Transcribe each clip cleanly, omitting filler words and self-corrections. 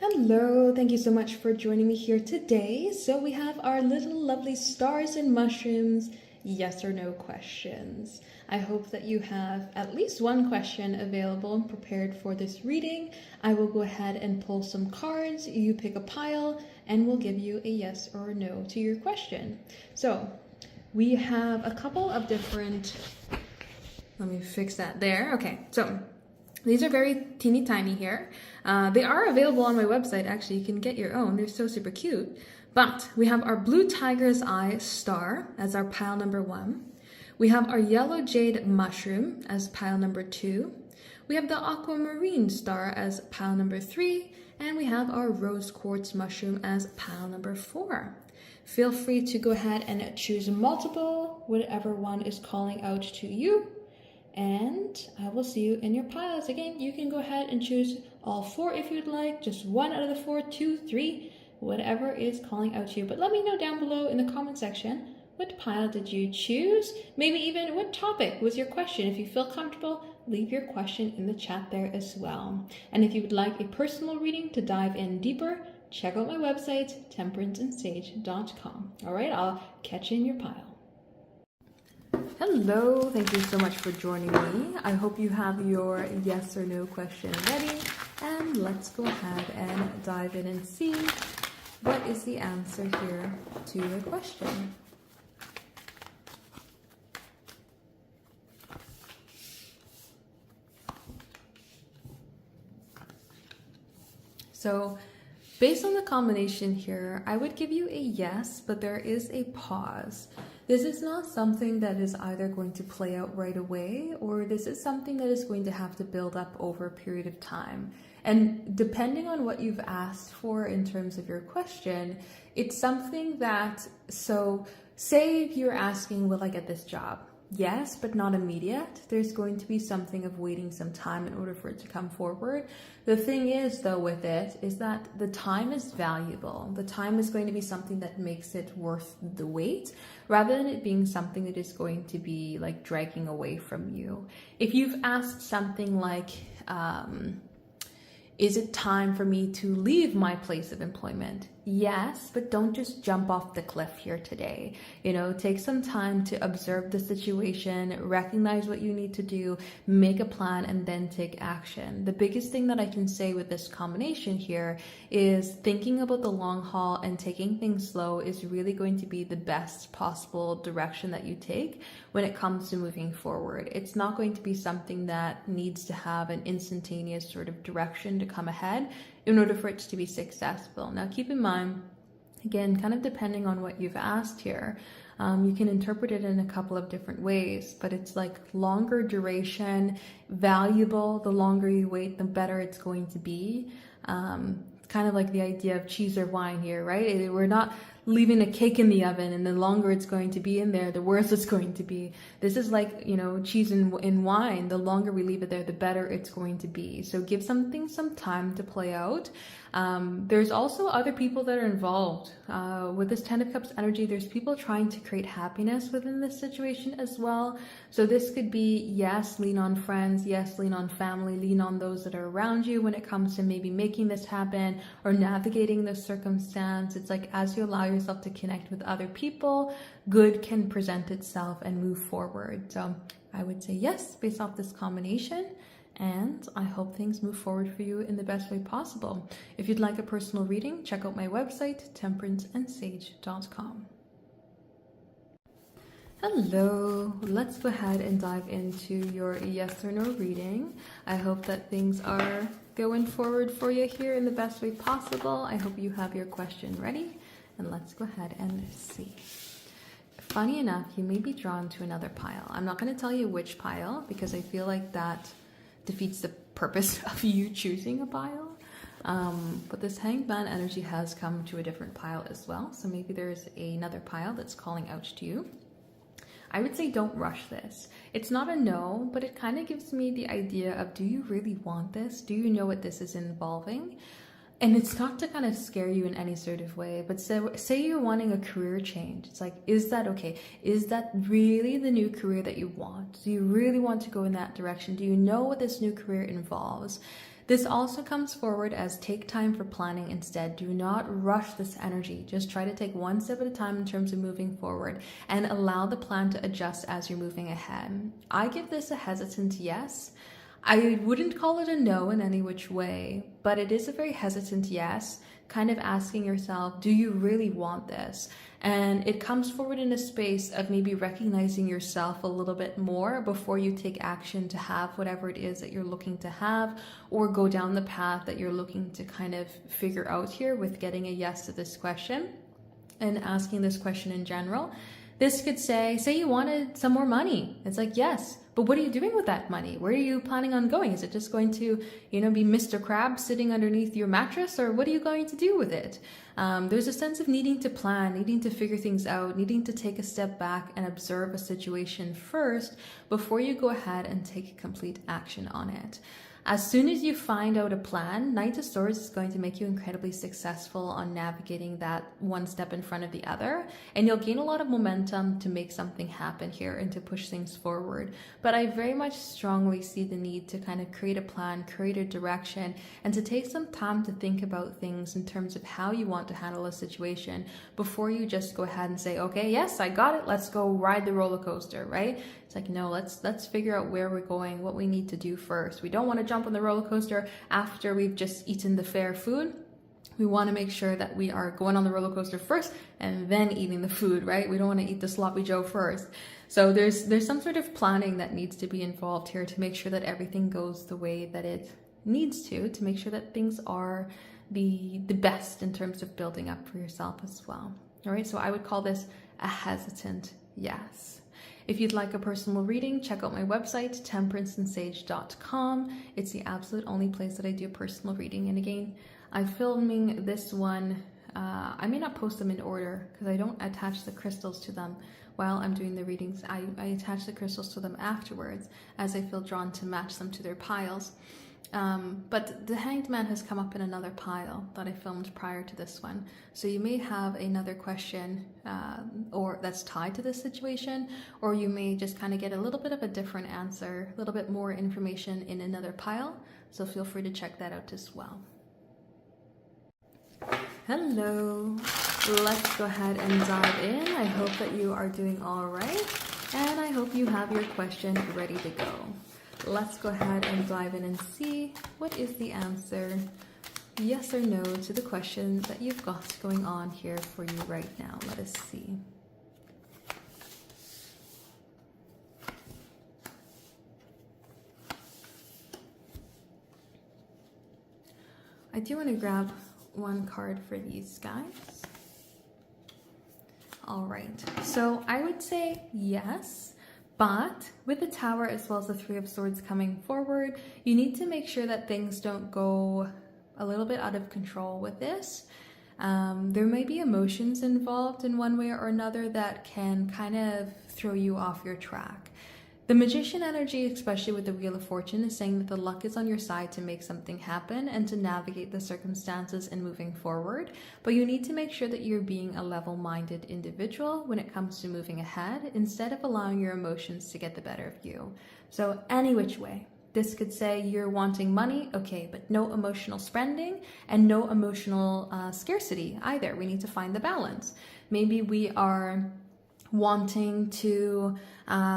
Hello, thank you so much for joining me here today. So we have our little lovely stars and mushrooms yes or no questions. I hope that you have at least one question available and prepared for this reading. I will go ahead and pull some cards, you pick a pile, and we'll give you a yes or a no to your question. So we have a couple of different, let me fix that there. Okay, so these are very teeny tiny here. They are available on my website. Actually, you can get your own. They're so super cute. But we have our blue tiger's eye star as our pile number 1. We have our yellow jade mushroom as pile number 2. We have the aquamarine star as pile number 3. And we have our rose quartz mushroom as pile number 4. Feel free to go ahead and choose multiple, whatever one is calling out to you. And I will see you in your piles. Again, you can go ahead and choose all 4 if you'd like, just 1 out of the 4, 2, 3, whatever is calling out to you. But let me know down below in the comment section, what pile did you choose? Maybe even what topic was your question. If you feel comfortable, leave your question in the chat there as well. And if you would like a personal reading to dive in deeper, check out my website, temperanceandsage.com. All right, I'll catch you in your pile. Hello, thank you so much for joining me. I hope you have your yes or no question ready, and let's go ahead and dive in and see what is the answer here to your question. So based on the combination here, I would give you a yes, but there is a pause. This is not something that is either going to play out right away, or this is something that is going to have to build up over a period of time. And depending on what you've asked for in terms of your question, it's something that, so say you're asking, will I get this job? Yes, but not immediate. There's going to be something of waiting some time in order for it to come forward. The thing is, though, with it is that the time is valuable. The time is going to be something that makes it worth the wait, rather than it being something that is going to be like dragging away from you. If you've asked something like, is it time for me to leave my place of employment? Yes, but don't just jump off the cliff here today. Take some time to observe the situation, recognize what you need to do, make a plan, and then take action. The biggest thing that I can say with this combination here is thinking about the long haul and taking things slow is really going to be the best possible direction that you take when it comes to moving forward. It's not going to be something that needs to have an instantaneous sort of direction to come ahead in order for it to be successful. Now, keep in mind, again, kind of depending on what you've asked here, you can interpret it in a couple of different ways, but it's like longer duration, valuable. The longer you wait, the better it's going to be. Kind of like the idea of cheese or wine here, right? We're not leaving a cake in the oven, and the longer it's going to be in there, the worse it's going to be. This is like, cheese in wine. The longer we leave it there, the better it's going to be. So give something some time to play out. There's also other people that are involved. With this 10 of Cups energy, there's people trying to create happiness within this situation as well. So this could be, yes, lean on friends, yes, lean on family, lean on those that are around you when it comes to maybe making this happen or navigating this circumstance. It's like as you allow yourself to connect with other people, good can present itself and move forward. So I would say yes, based off this combination. And I hope things move forward for you in the best way possible. If you'd like a personal reading, check out my website, temperanceandsage.com. Hello, let's go ahead and dive into your yes or no reading. I hope that things are going forward for you here in the best way possible. I hope you have your question ready, and let's go ahead and see. Funny enough, you may be drawn to another pile. I'm not going to tell you which pile because I feel like that defeats the purpose of you choosing a pile. But this Hanged Man energy has come to a different pile as well. So maybe there's another pile that's calling out to you. I would say don't rush this. It's not a no, but it kind of gives me the idea of, do you really want this? Do you know what this is involving? And it's not to kind of scare you in any sort of way, but say you're wanting a career change. It's like, is that okay? Is that really the new career that you want? Do you really want to go in that direction? Do you know what this new career involves? This also comes forward as take time for planning instead. Do not rush this energy. Just try to take one step at a time in terms of moving forward and allow the plan to adjust as you're moving ahead. I give this a hesitant yes. I wouldn't call it a no in any which way, but it is a very hesitant yes, kind of asking yourself, do you really want this? And it comes forward in a space of maybe recognizing yourself a little bit more before you take action to have whatever it is that you're looking to have, or go down the path that you're looking to kind of figure out here with getting a yes to this question and asking this question in general. This could say you wanted some more money. It's like, yes, but what are you doing with that money? Where are you planning on going? Is it just going to, be Mr. Krabs sitting underneath your mattress, or what are you going to do with it? There's a sense of needing to plan, needing to figure things out, needing to take a step back and observe a situation first before you go ahead and take complete action on it. As soon as you find out a plan, Knight of Swords is going to make you incredibly successful on navigating that one step in front of the other, and you'll gain a lot of momentum to make something happen here and to push things forward. But I very much strongly see the need to kind of create a plan, create a direction, and to take some time to think about things in terms of how you want to handle a situation before you just go ahead and say, okay, yes, I got it, let's go ride the roller coaster, right? It's like, no, let's figure out where we're going, what we need to do first. We don't want to jump on the roller coaster after we've just eaten the fair food. We want to make sure that we are going on the roller coaster first and then eating the food, right? We don't want to eat the sloppy Joe first. So there's some sort of planning that needs to be involved here to make sure that everything goes the way that it needs to make sure that things are the best in terms of building up for yourself as well. All right, so I would call this a hesitant yes. If you'd like a personal reading, check out my website, temperanceandsage.com. It's the absolute only place that I do personal reading. And again, I'm filming this one. I may not post them in order because I don't attach the crystals to them while I'm doing the readings. I attach the crystals to them afterwards as I feel drawn to match them to their piles. But the Hanged Man has come up in another pile that I filmed prior to this one. So you may have another question or that's tied to this situation, or you may just kind of get a little bit of a different answer, a little bit more information in another pile. So feel free to check that out as well. Hello, let's go ahead and dive in. I hope that you are doing all right, and I hope you have your question ready to go. Let's go ahead and dive in and see what is the answer, yes or no, to the question that you've got going on here for you right now. Let us see. I do want to grab one card for these guys. All right, so I would say yes. But with the Tower as well as the Three of Swords coming forward, you need to make sure that things don't go a little bit out of control with this. There may be emotions involved in one way or another that can kind of throw you off your track. The Magician energy, especially with the Wheel of Fortune, is saying that the luck is on your side to make something happen and to navigate the circumstances and moving forward. But you need to make sure that you're being a level-minded individual when it comes to moving ahead, instead of allowing your emotions to get the better of you. So any which way. This could say you're wanting money, okay, but no emotional spending and no emotional scarcity either. We need to find the balance. Maybe we are wanting to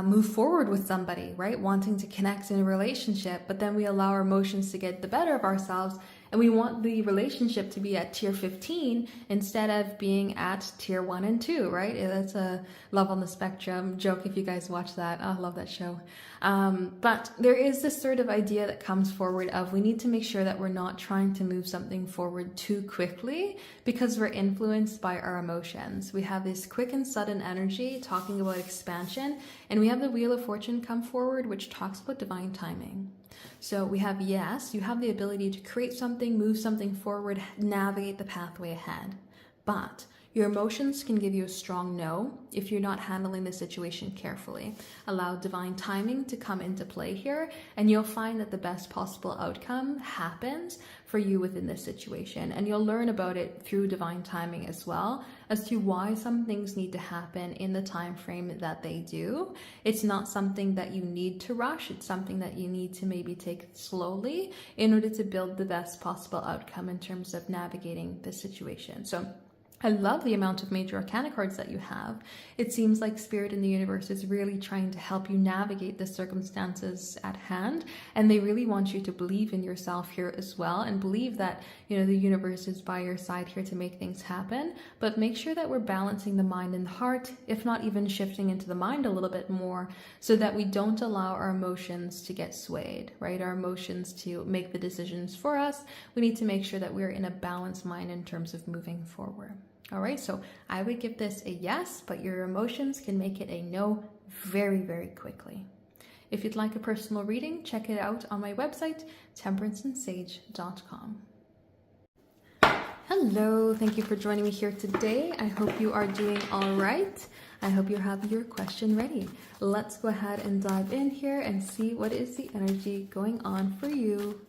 move forward with somebody, right? Wanting to connect in a relationship, but then we allow our emotions to get the better of ourselves, and we want the relationship to be at tier 15 instead of being at tier 1 and 2, right? That's a Love on the Spectrum joke if you guys watch that. I love that show. But there is this sort of idea that comes forward of we need to make sure that we're not trying to move something forward too quickly because we're influenced by our emotions. We have this quick and sudden energy talking about expansion, and we have the Wheel of Fortune come forward, which talks about divine timing. So we have, yes, you have the ability to create something, move something forward, navigate the pathway ahead, but Your emotions can give you a strong no if you're not handling the situation carefully. Allow divine timing to come into play here, and you'll find that the best possible outcome happens for you within this situation. And you'll learn about it through divine timing as well, as to why some things need to happen in the time frame that they do. It's not something that you need to rush. It's something that you need to maybe take slowly in order to build the best possible outcome in terms of navigating the situation. So I love the amount of major arcana cards that you have. It seems like Spirit in the universe is really trying to help you navigate the circumstances at hand, and they really want you to believe in yourself here as well, and believe that, you know, the universe is by your side here to make things happen. But make sure that we're balancing the mind and the heart, if not even shifting into the mind a little bit more, so that we don't allow our emotions to get swayed, right? Our emotions to make the decisions for us. We need to make sure that we're in a balanced mind in terms of moving forward. All right, so I would give this a yes, but your emotions can make it a no very, very quickly. If you'd like a personal reading, check it out on my website, temperanceandsage.com. Hello, thank you for joining me here today. I hope you are doing all right. I hope you have your question ready. Let's go ahead and dive in here and see what is the energy going on for you.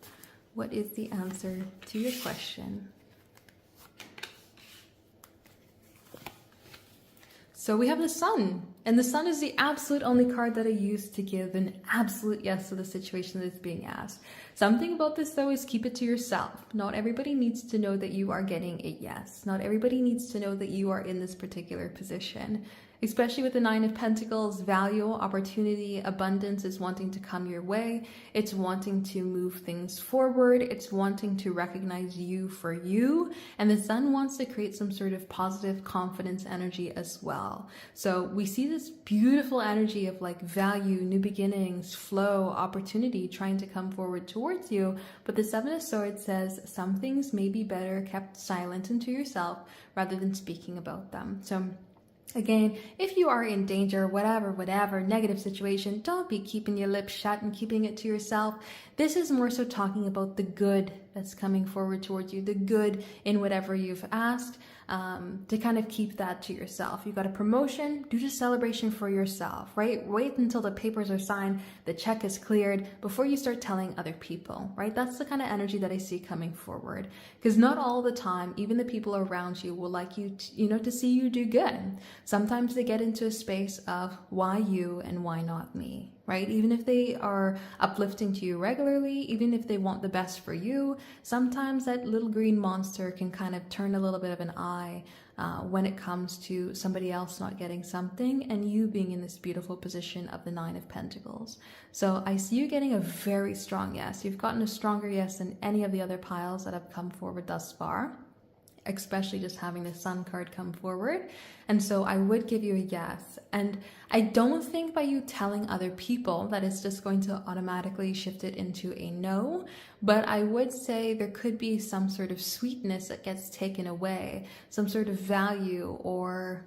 What is the answer to your question? So we have the Sun, and the Sun is the absolute only card that I use to give an absolute yes to the situation that's being asked. Something about this though is keep it to yourself. Not everybody needs to know that you are getting a yes. Not everybody needs to know that you are in this particular position. Especially with the Nine of Pentacles, value, opportunity, abundance is wanting to come your way. It's wanting to move things forward. It's wanting to recognize you for you. And the Sun wants to create some sort of positive confidence energy as well. So we see this beautiful energy of like value, new beginnings, flow, opportunity trying to come forward towards you. But the Seven of Swords says some things may be better kept silent and to yourself rather than speaking about them. So again, if you are in danger, whatever, negative situation, don't be keeping your lips shut and keeping it to yourself. This is more so talking about the good that's coming forward towards you, the good in whatever you've asked, to kind of keep that to yourself. You got a promotion, do the celebration for yourself, right? Wait until the papers are signed, the check is cleared before you start telling other people, right? That's the kind of energy that I see coming forward, because not all the time, even the people around you will like you to see you do good. Sometimes they get into a space of why you and why not me, right? Even if they are uplifting to you regularly, even if they want the best for you, sometimes that little green monster can kind of turn a little bit of an eye when it comes to somebody else not getting something and you being in this beautiful position of the Nine of Pentacles. So I see you getting a very strong yes. You've gotten a stronger yes than any of the other piles that have come forward thus far, especially just having the Sun card come forward. And so I would give you a yes. And I don't think by you telling other people that it's just going to automatically shift it into a no, but I would say there could be some sort of sweetness that gets taken away, some sort of value or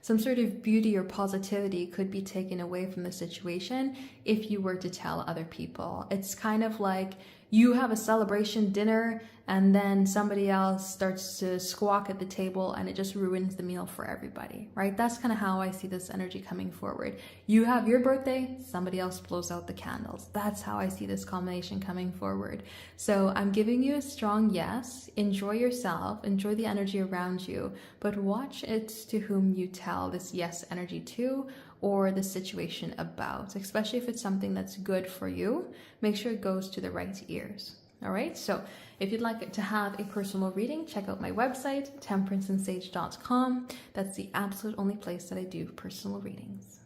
some sort of beauty or positivity could be taken away from the situation if you were to tell other people. It's kind of like you have a celebration dinner and then somebody else starts to squawk at the table and it just ruins the meal for everybody, right? That's kind of how I see this energy coming forward. You have your birthday, somebody else blows out the candles. That's how I see this combination coming forward. So I'm giving you a strong yes. Enjoy yourself, enjoy the energy around you, but watch it to whom you tell this yes energy to, or the situation about, especially if it's something that's good for you. Make sure it goes to the right ears. All right, so if you'd like to have a personal reading, check out my website, temperanceandsage.com. That's the absolute only place that I do personal readings.